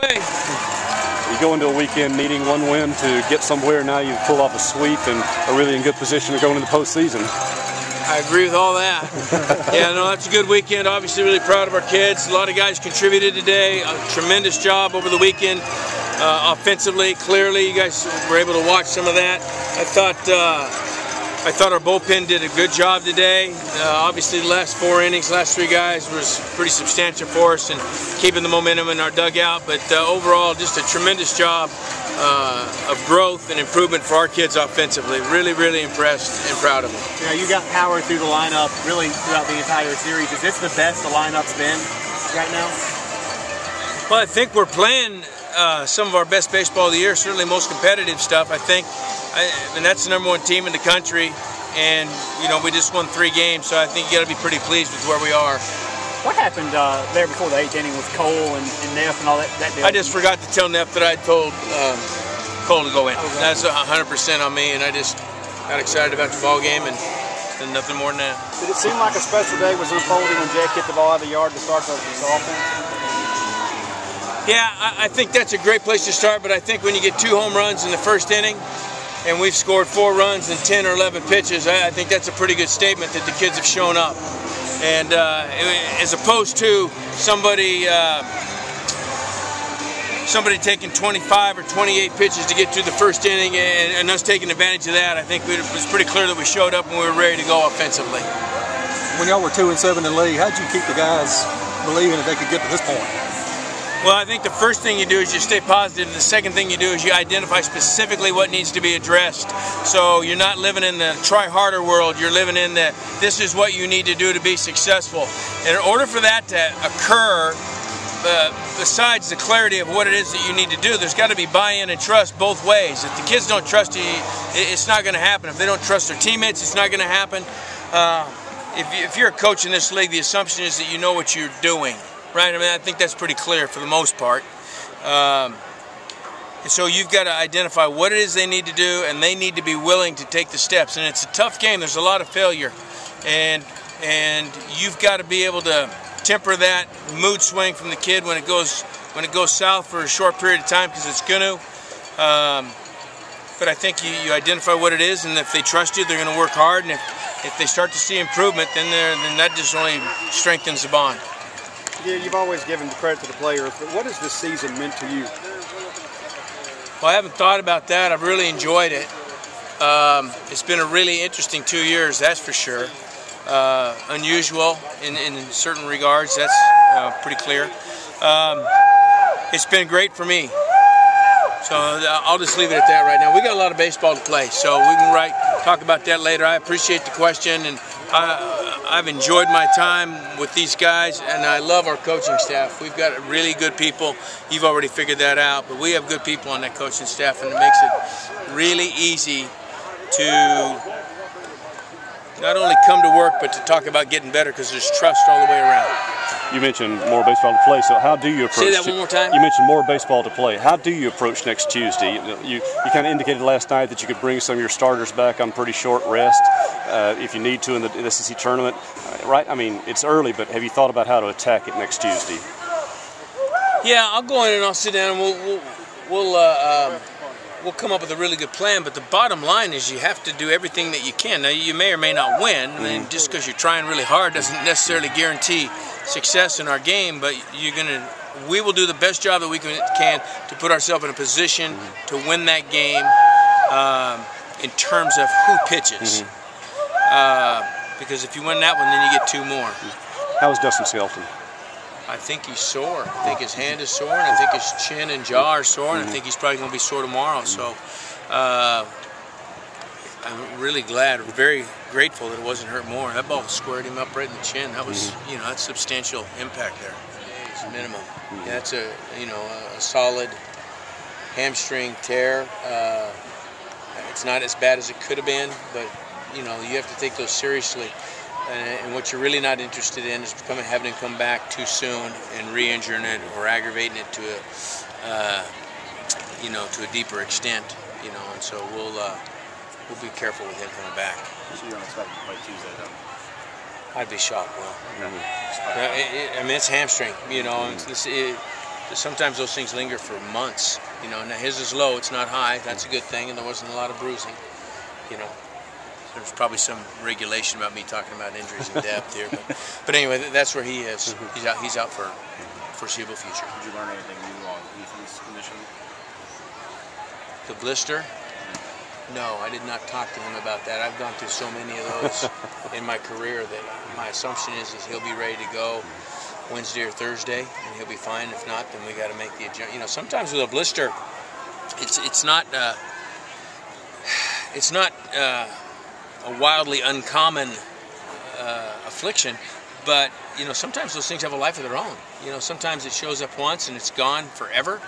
You go into a weekend needing one win to get somewhere. Now you pull off a sweep and are really in good position to go into the postseason. I agree with all that. Yeah, no, that's a good weekend. Obviously, really proud of our kids. A lot of guys contributed today. A tremendous job over the weekend, offensively. Clearly, you guys were able to watch some of that. I thought our bullpen did a good job today. Obviously, the last 4 innings, last 3 guys was pretty substantial for us and keeping the momentum in our dugout. But overall, just a tremendous job of growth and improvement for our kids offensively. Really, really impressed and proud of them. Yeah, you got power through the lineup really throughout the entire series. Is this the best the lineup's been right now? Well, I think we're playing some of our best baseball of the year, certainly most competitive stuff, I think. And that's the #1 team in the country, and you know we just won 3 games, so I think you got to be pretty pleased with where we are. What happened there before the 8th inning with Cole and Neff and all that deal? I just forgot to tell Neff that I told Cole to go in. Okay. That's 100% on me, and I just got excited about the ball game and nothing more than that. Did it seem like a special day was unfolding when Jack hit the ball out of the yard to start this offense? Yeah, I think that's a great place to start, but I think when you get 2 home runs in the first inning, and we've scored 4 runs in 10 or 11 pitches, I think that's a pretty good statement that the kids have shown up. And as opposed to somebody taking 25 or 28 pitches to get through the first inning and us taking advantage of that, I think it was pretty clear that we showed up and we were ready to go offensively. When y'all were 2-7 in the league, how'd you keep the guys believing that they could get to this point? Well, I think the first thing you do is you stay positive. The second thing you do is you identify specifically what needs to be addressed. So you're not living in the try harder world. You're living in the this is what you need to do to be successful. And in order for that to occur, besides the clarity of what it is that you need to do, there's got to be buy-in and trust both ways. If the kids don't trust you, it's not going to happen. If they don't trust their teammates, it's not going to happen. If you're a coach in this league, the assumption is that you know what you're doing. Right, I mean, I think that's pretty clear for the most part. And so you've got to identify what it is they need to do, and they need to be willing to take the steps. And it's a tough game. There's a lot of failure, and you've got to be able to temper that mood swing from the kid when it goes south for a short period of time, because it's going to. But I think you identify what it is, and if they trust you, they're going to work hard. And if they start to see improvement, then that just only strengthens the bond. Yeah, you've always given the credit to the players, but what has this season meant to you? Well, I haven't thought about that. I've really enjoyed it. It's been a really interesting 2 years, that's for sure. Unusual in certain regards, that's pretty clear. It's been great for me. So I'll just leave it at that right now. We got a lot of baseball to play, so we can talk about that later. I appreciate the question, and I've enjoyed my time with these guys, and I love our coaching staff. We've got really good people. You've already figured that out, but we have good people on that coaching staff, and it makes it really easy to not only come to work, but to talk about getting better, because there's trust all the way around. You mentioned more baseball to play, so how do you approach? Say that one more time. You mentioned more baseball to play. How do you approach next Tuesday? You kind of indicated last night that you could bring some of your starters back on pretty short rest if you need to in the SEC tournament, right? I mean, it's early, but have you thought about how to attack it next Tuesday? Yeah, I'll go in and I'll sit down and we'll come up with a really good plan, but the bottom line is you have to do everything that you can. Now, you may or may not win, and just because you're trying really hard doesn't necessarily guarantee success in our game, but we will do the best job that we can to put ourselves in a position to win that game in terms of who pitches. Because if you win that one, then you get 2 more. How is Dustin Skelton? I think he's sore. I think his hand is sore, and I think his chin and jaw are sore, and I think he's probably going to be sore tomorrow. So I'm really glad, very grateful that it wasn't hurt more. That ball squared him up right in the chin. That was, that's substantial impact there. It's minimum. Yeah, that's a solid hamstring tear. It's not as bad as it could have been, but you have to take those seriously. And what you're really not interested in is having him come back too soon and re-injuring it or aggravating it to a deeper extent. And so we'll be careful with him coming back. So you don't expect him to play Tuesday, though? I'd be shocked. Well, I mean, it's hamstring. sometimes those things linger for months. You know, now his is low, it's not high. That's a good thing, and there wasn't a lot of bruising. You know, there's probably some regulation about me talking about injuries in depth here, but anyway, that's where he is. He's out for foreseeable future. Did you learn anything new on Ethan's condition? The blister? No, I did not talk to him about that. I've gone through so many of those in my career that my assumption is he'll be ready to go Wednesday or Thursday, and he'll be fine. If not, then we got to make the adjustment. You know, sometimes with a blister, it's not a wildly uncommon affliction, but you know, sometimes those things have a life of their own. You know, sometimes it shows up once and it's gone forever,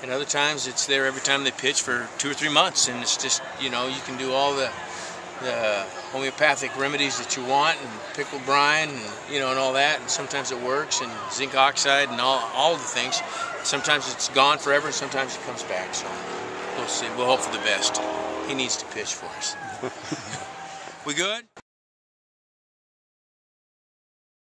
and other times it's there every time they pitch for 2 or 3 months, and it's just, you know, you can do all the homeopathic remedies that you want, and pickle brine, and you know, and all that, and sometimes it works, and zinc oxide, and all the things. Sometimes it's gone forever, and sometimes it comes back. So we'll see. We'll hope for the best. He needs to pitch for us. We good?